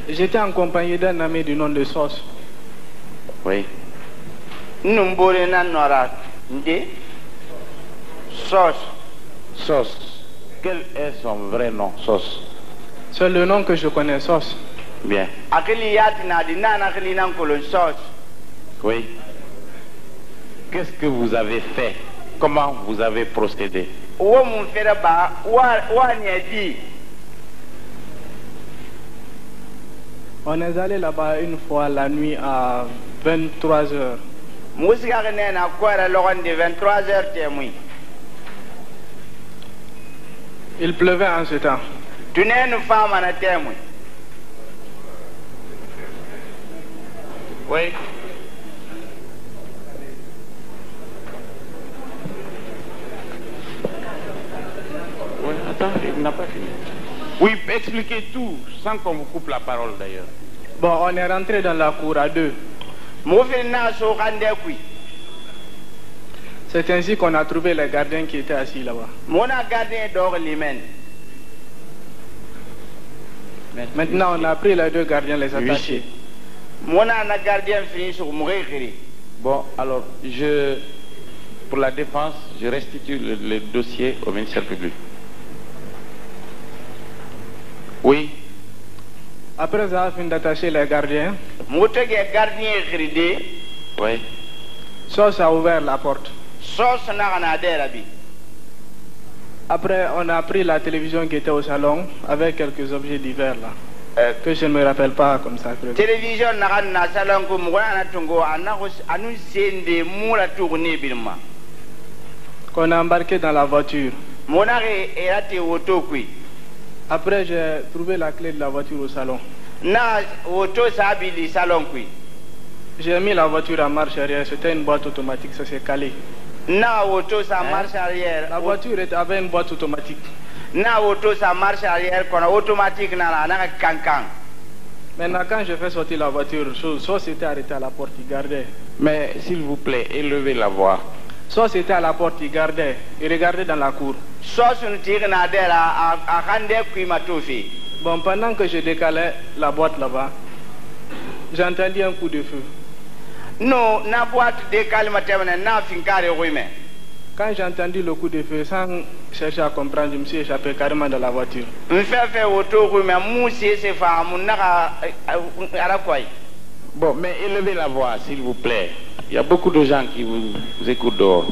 J'étais en compagnie d'un ami du nom de Sos. Oui. Sos. Sos. Quel est son vrai nom, Sos? C'est le nom que je connais, Sos. Bien. Oui. Qu'est-ce que vous avez fait? Comment vous avez procédé? On est allé là-bas une fois la nuit à 23 heures. Il pleuvait en ce temps. Oui. Oui, attends, il n'a pas fini. Oui, expliquez tout, sans qu'on vous coupe la parole d'ailleurs. Bon, on est rentré dans la cour à deux. C'est ainsi qu'on a trouvé les gardiens qui étaient assis là-bas. Maintenant, on a pris les deux gardiens, les attachés. Bon, alors, pour la défense, je restitue le dossier au ministère public. Oui. Après avoir fini d'attacher les gardiens, Oui. Sos a ouvert la porte. Après, on a pris la télévision qui était au salon avec quelques objets divers là. Que je ne me rappelle pas comme ça. Télévision Qu'on a embarqué dans la voiture. Après, j'ai trouvé la clé de la voiture au salon. J'ai mis la voiture en marche arrière. C'était une boîte automatique, ça s'est calé. La voiture avait une boîte automatique. Maintenant, quand je fais sortir la voiture, Sos s'était arrêté à la porte, il gardait. Mais s'il vous plaît, élevez la voix. Sos était à la porte, il gardait. Il regardait dans la cour. Bon, pendant que je décalais la boîte là-bas, j'ai entendu un coup de feu. Quand j'ai entendu le coup de feu, sans chercher à comprendre, je me suis échappé carrément de la voiture. Bon, mais élevez la voix, s'il vous plaît. Il y a beaucoup de gens qui vous écoutent dehors.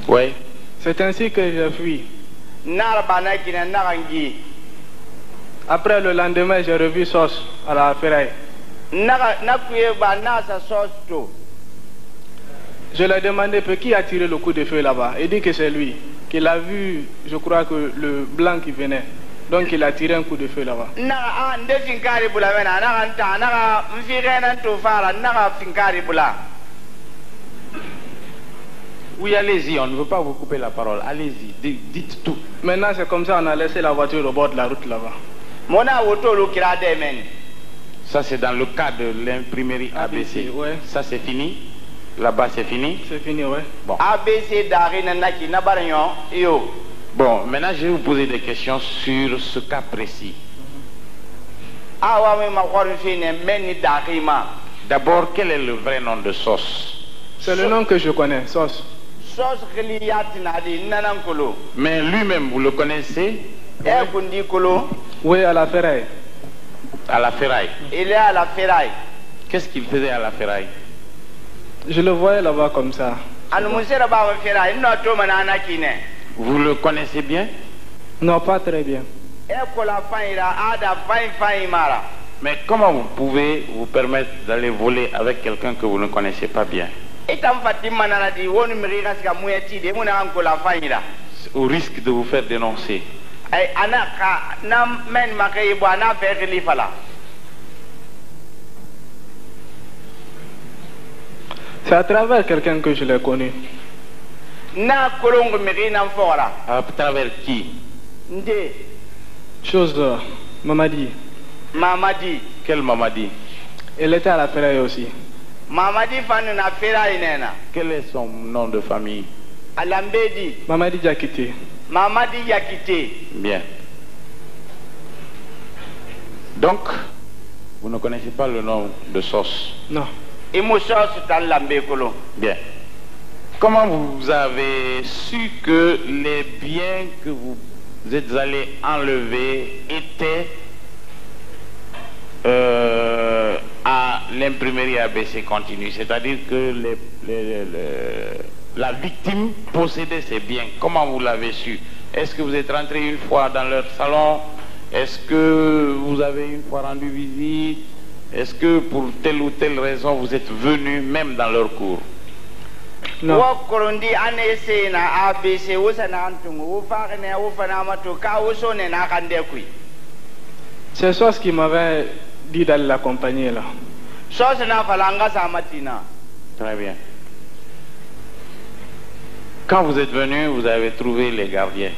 Oui. C'est ainsi que j'ai fui. Après le lendemain, j'ai revu Sos à la ferraille. Je lui ai demandé qui a tiré le coup de feu là-bas. Il dit que c'est lui, qu'il a vu, je crois que le blanc qui venait. Donc il a tiré un coup de feu là-bas. Oui, allez-y, on ne veut pas vous couper la parole. Allez-y, dites tout. Maintenant, c'est comme ça, on a laissé la voiture au bord de la route là-bas. Ça, c'est dans le cas de l'imprimerie ABC. Ouais. Ça, c'est fini. Là-bas, c'est fini. C'est fini, oui. Bon. Bon, maintenant, je vais vous poser des questions sur ce cas précis. D'abord, quel est le vrai nom de Sos? C'est le nom que je connais, Sos. Mais lui-même, vous le connaissez? Oui, à la ferraille. À la ferraille. Il est à la ferraille. Qu'est-ce qu'il faisait à la ferraille? Je le voyais là-bas comme ça. Vous le connaissez bien? Non, pas très bien. Mais comment vous pouvez vous permettre d'aller voler avec quelqu'un que vous ne connaissez pas bien? Au risque de vous faire dénoncer. C'est à travers quelqu'un que je l'ai connu. À travers qui? Chose, Mamadi. Mamadi. Quel Mamadi? Elle était à la ferraille aussi. Mamadi Fanuna ferraille nena. Quel est son nom de famille? Alambedi. Mamadi Diakité. Mamadi Yakité. Bien. Donc, vous ne connaissez pas le nom de Sos? Non. Bien. Comment vous avez su que les biens que vous êtes allés enlever étaient à l'imprimerie ABC Continu? C'est-à-dire que la victime possédait ces biens. Comment vous l'avez su? Est-ce que vous êtes rentré une fois dans leur salon? Est-ce que vous avez une fois rendu visite? Est-ce que pour telle ou telle raison vous êtes venu même dans leur cour? Non. C'est Sos qui m'avait dit d'aller l'accompagner là. Très bien. Quand vous êtes venu, vous avez trouvé les gardiens.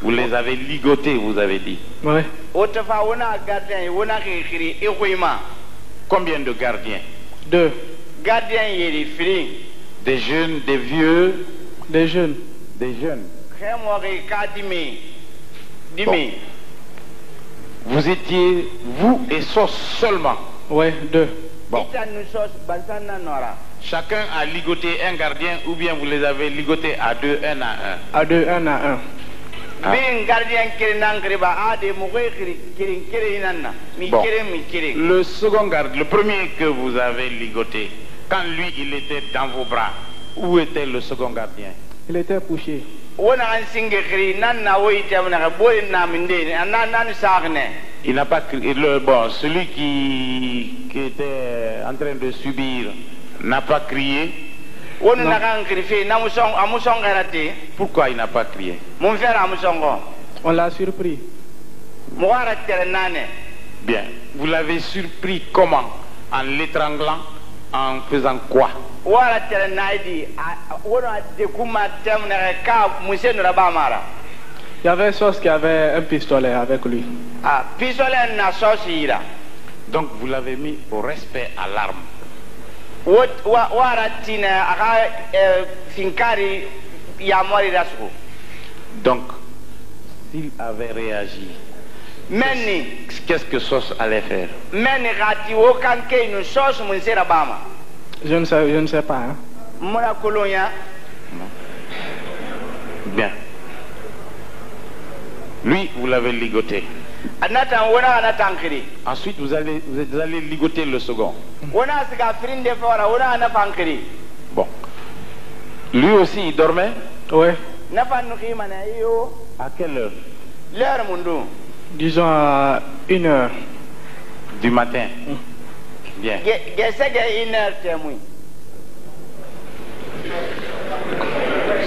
Vous les avez ligotés, vous avez dit. Oui. Combien de gardiens? 2. Des jeunes, des vieux? Des jeunes. Des jeunes. Bon. Vous étiez, vous et Sos seulement? Oui, 2. Bon. Chacun a ligoté un gardien ou bien vous les avez ligotés à 2, 1 à 1? À 2, 1 à 1. Bon. Le second gardien, le premier que vous avez ligoté, quand lui il était dans vos bras, où était le second gardien? Il était couché. Il n'a pas crié. Bon, celui qui était en train de subir n'a pas crié. Pourquoi il n'a pas crié? On l'a surpris. Bien. Vous l'avez surpris comment? En l'étranglant? En faisant quoi? Il y avait Sos qui avait un pistolet avec lui. Donc vous l'avez mis au respect à l'arme. Donc, s'il avait réagi, qu'est-ce que Sos allait faire? Je ne sais pas. Hein. Bien. Lui, vous l'avez ligoté. Ensuite, vous êtes allé ligoter le second. Bon. Lui aussi, il dormait? Oui. À quelle heure? Disons à 1 heure. Du matin. Bien.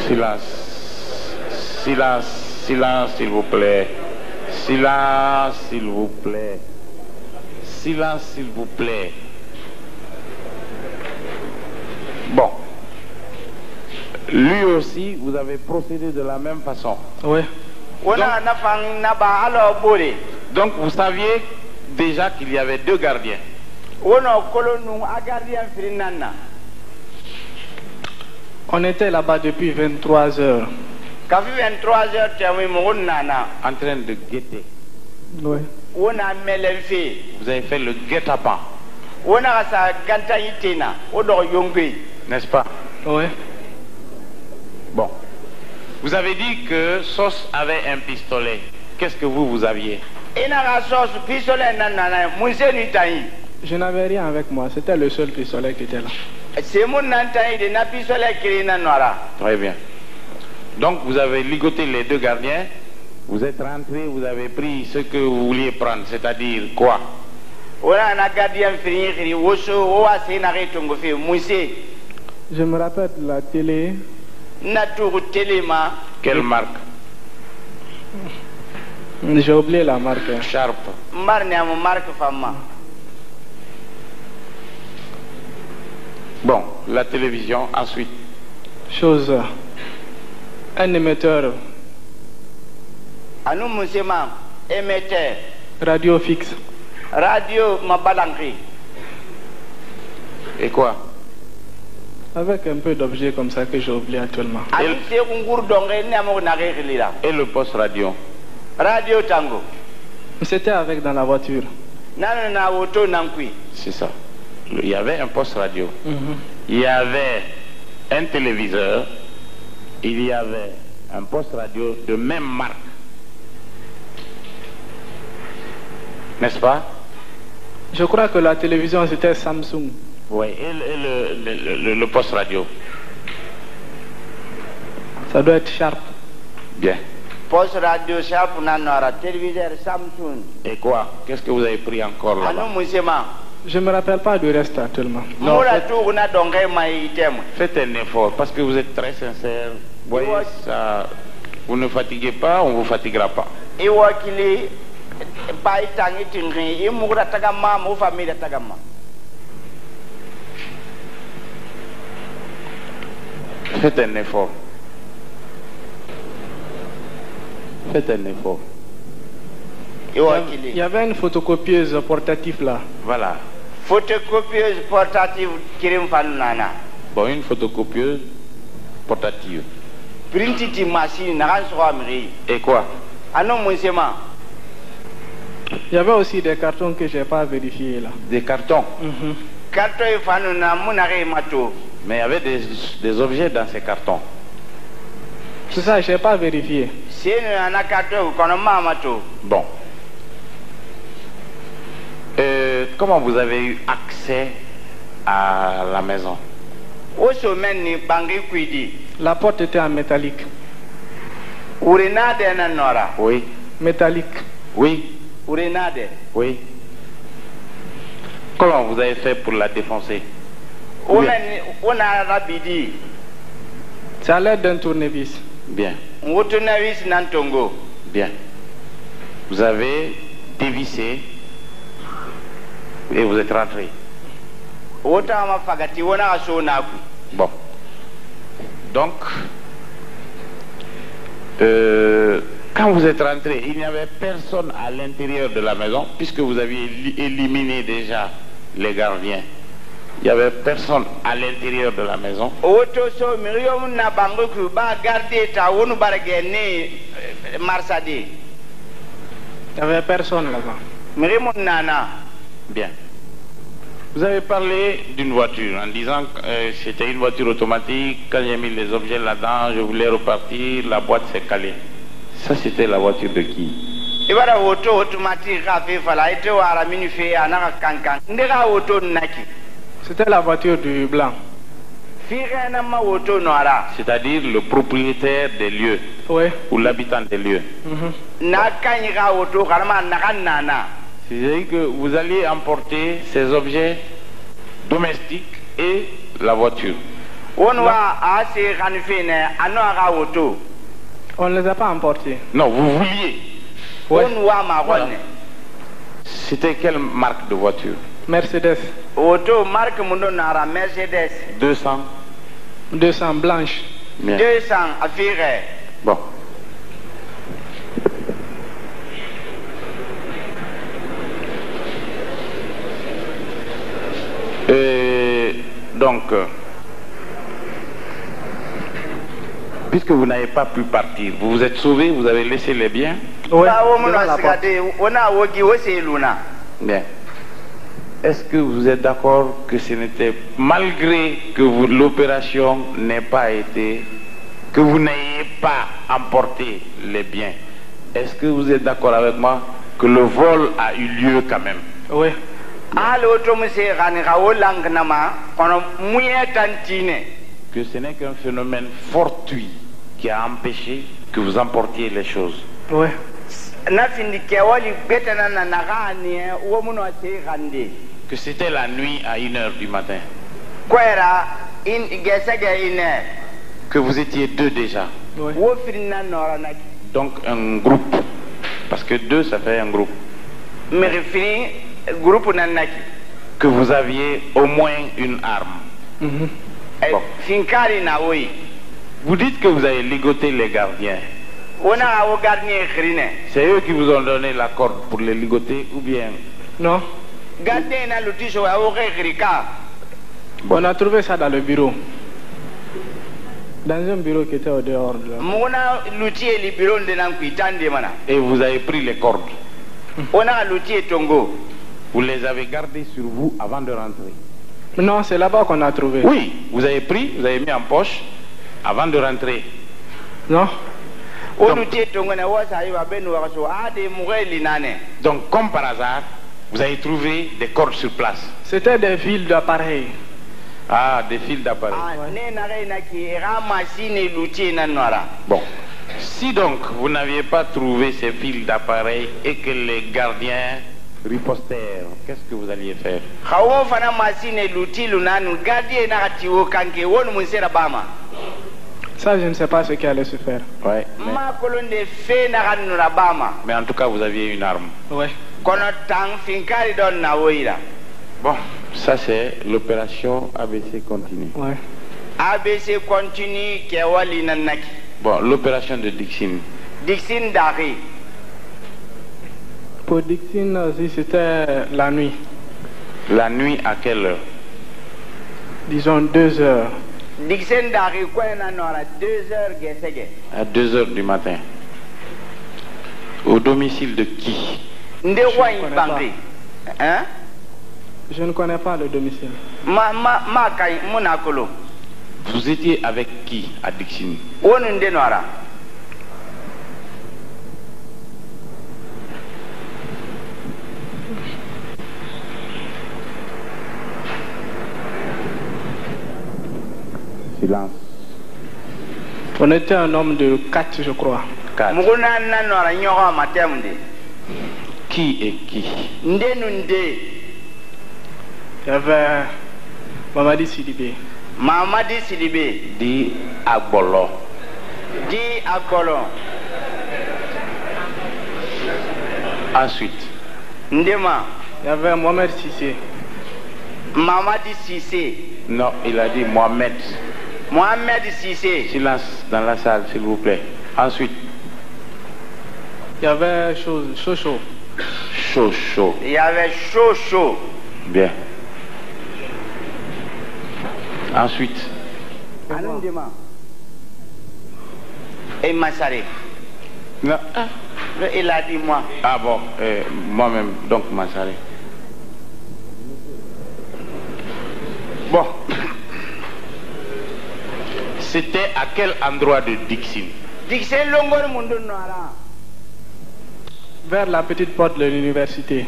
Silence. Silence, silence, s'il vous plaît. Silence, s'il vous plaît. Silence, s'il vous plaît. Bon. Lui aussi, vous avez procédé de la même façon. Oui. Donc vous saviez déjà qu'il y avait 2 gardiens. On était là-bas depuis 23 heures. En train de guetter. Oui. Vous avez fait le guet-apens. N'est-ce pas? Oui. Bon. Vous avez dit que Sos avait un pistolet. Qu'est-ce que vous aviez? Je n'avais rien avec moi. C'était le seul pistolet qui était là. Très bien. Donc vous avez ligoté les 2 gardiens. Vous êtes rentré, vous avez pris ce que vous vouliez prendre. C'est-à-dire quoi? Je me rappelle de la télé. Quelle marque? J'ai oublié la marque. Sharp. Bon, la télévision, ensuite. Chose. Un émetteur. Radio fixe. Et quoi? Avec un peu d'objets comme ça que j'ai oublié actuellement. Et le poste radio? C'était avec dans la voiture. Nana auto nankui. C'est ça. Il y avait un poste radio. Il y avait un téléviseur. Il y avait un poste radio de même marque. N'est-ce pas? Je crois que la télévision c'était Samsung. Oui, et le poste radio. Ça doit être Sharp. Bien. Poste radio Sharp nanora, téléviseur Samsung. Et quoi? Qu'est-ce que vous avez pris encore là-bas? Anu musema. Je ne me rappelle pas du reste actuellement. Non, faites un effort parce que vous êtes très sincère. Voyez, ça, vous ne fatiguez pas, on ne vous fatiguera pas. Faites un effort. Faites un effort. Il y avait une photocopieuse portative là. Voilà. Photocopieuse portative kirim fanana. Bon, une photocopieuse portative. Printing machine naran soamri. Et quoi? Anon musema. Il y avait aussi des cartons que je n'ai pas vérifiés là. Des cartons. Carton fanuna munare mato. Mais il y avait des objets dans ces cartons. C'est ça, je n'ai pas vérifié. C'est un carton qu'on mato. Bon. Comment vous avez eu accès à la maison? La porte était en métallique. Oui. Métallique. Oui. Oui. Comment vous avez fait pour la défoncer? C'est à l'aide d'un tournevis. Bien. Bien. Vous avez dévissé et vous êtes rentré. Bon. Donc, quand vous êtes rentré, il n'y avait personne à l'intérieur de la maison, puisque vous aviez éliminé déjà les gardiens. Il n'y avait personne à l'intérieur de la maison. Il n'y avait personne là-bas. Bien. Vous avez parlé d'une voiture en disant que c'était une voiture automatique. Quand j'ai mis les objets là-dedans, je voulais repartir, la boîte s'est calée. Ça, c'était la voiture de qui? C'était la voiture du blanc. C'est-à-dire le propriétaire des lieux. Oui. Ou l'habitant des lieux. C'est-à-dire que vous alliez emporter ces objets domestiques et la voiture. On ne les a pas emportés. Non, vous vouliez. Oui. Voilà. C'était quelle marque de voiture? Mercedes. Auto marque Mercedes. 200. 200 blanches. Bien. 200 affaires. Bon. Donc, puisque vous n'avez pas pu partir, vous vous êtes sauvé, vous avez laissé les biens. Oui. Bien. Est-ce que vous êtes d'accord que ce n'était, malgré que l'opération n'ait pas été, que vous n'ayez pas emporté les biens, est-ce que vous êtes d'accord avec moi que le vol a eu lieu quand même? Oui. Que ce n'est qu'un phénomène fortuit qui a empêché que vous emportiez les choses. Oui. Que c'était la nuit à 1h du matin. Que vous étiez deux déjà. Oui. Donc un groupe. Parce que deux, ça fait un groupe. Que vous aviez au moins une arme. Bon. Vous dites que vous avez ligoté les gardiens. C'est eux qui vous ont donné la corde pour les ligoter ou bien? Non. On a trouvé ça dans le bureau. Dans un bureau qui était au dehors de là. Et vous avez pris les cordes. Vous les avez gardés sur vous avant de rentrer? Non, c'est là-bas qu'on a trouvé. Oui, vous avez pris, vous avez mis en poche avant de rentrer. Non? Donc, comme par hasard, vous avez trouvé des cordes sur place. C'était des fils d'appareil. Ah, des fils d'appareil. Bon. Si donc vous n'aviez pas trouvé ces fils d'appareil et que les gardiens ripostèrent, qu'est-ce que vous alliez faire? Ça, je ne sais pas ce qui allait se faire. Ouais, mais en tout cas, vous aviez une arme. Ouais. Bon, ça c'est l'opération ABC continue. Ouais. ABC continue Kewali Nanaki. Bon, l'opération de Dixine. Dixine Dari. Pour Dixine aussi, c'était la nuit. La nuit à quelle heure? Disons 2 heures. Dixine Dari, quoi, 2 heures, À 2 heures du matin. Au domicile de qui? Hein? Je ne connais pas le domicile. Vous étiez avec qui à Dixine? Silence. On était un homme de 4, je crois. 4. Qui est qui? Il y avait Mamadi Sidibé. Mamadi Sidibé. Dit Agbolo. Dit Agbolo. Ensuite. Ndema. Il y avait Mohamed Sissé. Mamadi Sissé. Non, il a dit Mohamed. Mohamed Sissé. Silence dans la salle, s'il vous plaît. Ensuite. Il y avait Chocho. Chocho. Il y avait Chocho. Bien. Ensuite. Et Massaré. Non. Il a dit moi. Ah bon, moi-même, donc Massaré. Bon. C'était à quel endroit de Dixine? Dixine Longor Mundo Noara. Vers la petite porte de l'université.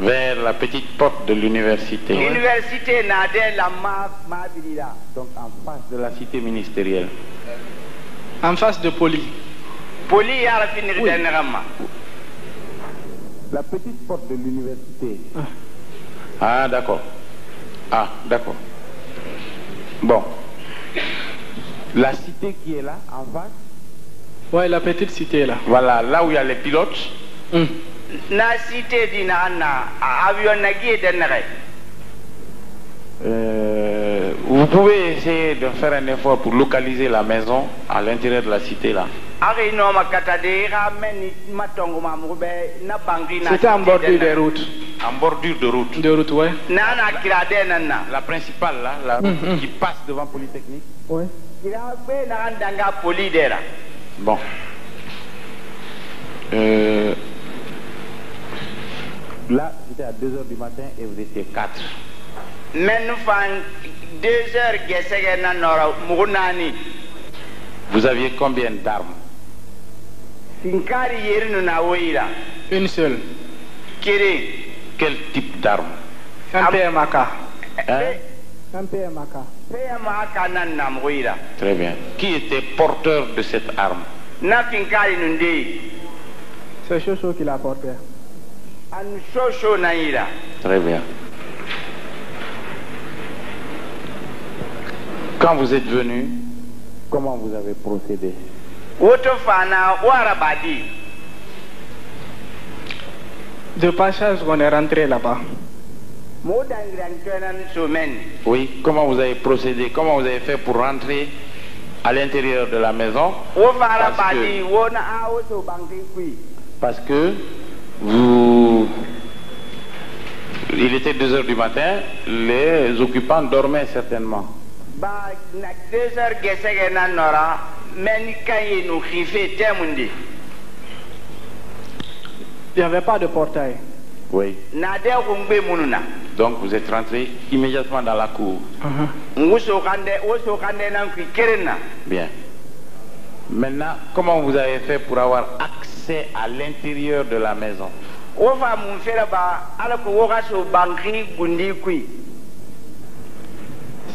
Vers la petite porte de l'université. L'université Nadé la Mabirida. Donc en face de la cité ministérielle. En face de Poli. Poli y a la finir Oui. La petite porte de l'université. Ah d'accord. Ah d'accord. Bon. La cité qui est là, en face. Ouais, la petite cité là. Voilà, là où il y a les pilotes. La cité d'Inana, avion Nagui Denere. Vous pouvez essayer de faire un effort pour localiser la maison à l'intérieur de la cité là. C'était en bordure des routes. En bordure de route. De route, ouais. La principale là, la route qui passe devant Polytechnique. Ouais. Bon. Là, c'était à 2 heures du matin et vous étiez 4. Vous aviez combien d'armes? Une seule. Quel type d'arme? Un PMAK. Hein? Un PMAK. Très bien. Qui était porteur de cette arme? C'est Chocho qui l'a porté. Très bien. Quand vous êtes venu, comment vous avez procédé? De passage, on est rentré là-bas. Oui, comment vous avez procédé? Comment vous avez fait pour rentrer à l'intérieur de la maison? Parce que vous... Il était 2 heures du matin, les occupants dormaient certainement. Il n'y avait pas de portail. Oui. Donc vous êtes rentré immédiatement dans la cour. Bien. Maintenant, comment vous avez fait pour avoir accès à l'intérieur de la maison?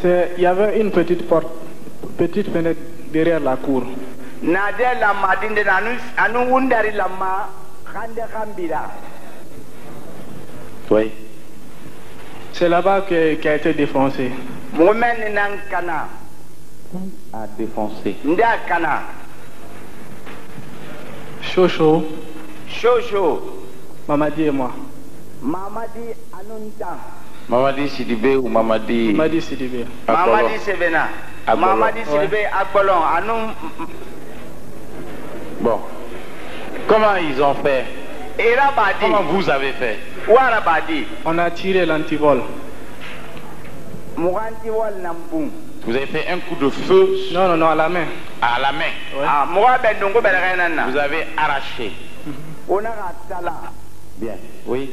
Il y avait une petite porte, petite fenêtre derrière la cour. Oui. C'est là-bas qui a été défoncé. A défoncé. Chocho, Mamadi et moi. Mamadi Sidibé ou Mamadi? Mamadi Sidibé. Mamadi Sebena. Mamadi Sidibé Agbolon. Bon. Comment ils ont fait? Comment vous avez fait? On a tiré l'antivol. Vous avez fait un coup de feu? Non, à la main. À la main. Ouais. Vous avez arraché. Bien. Oui.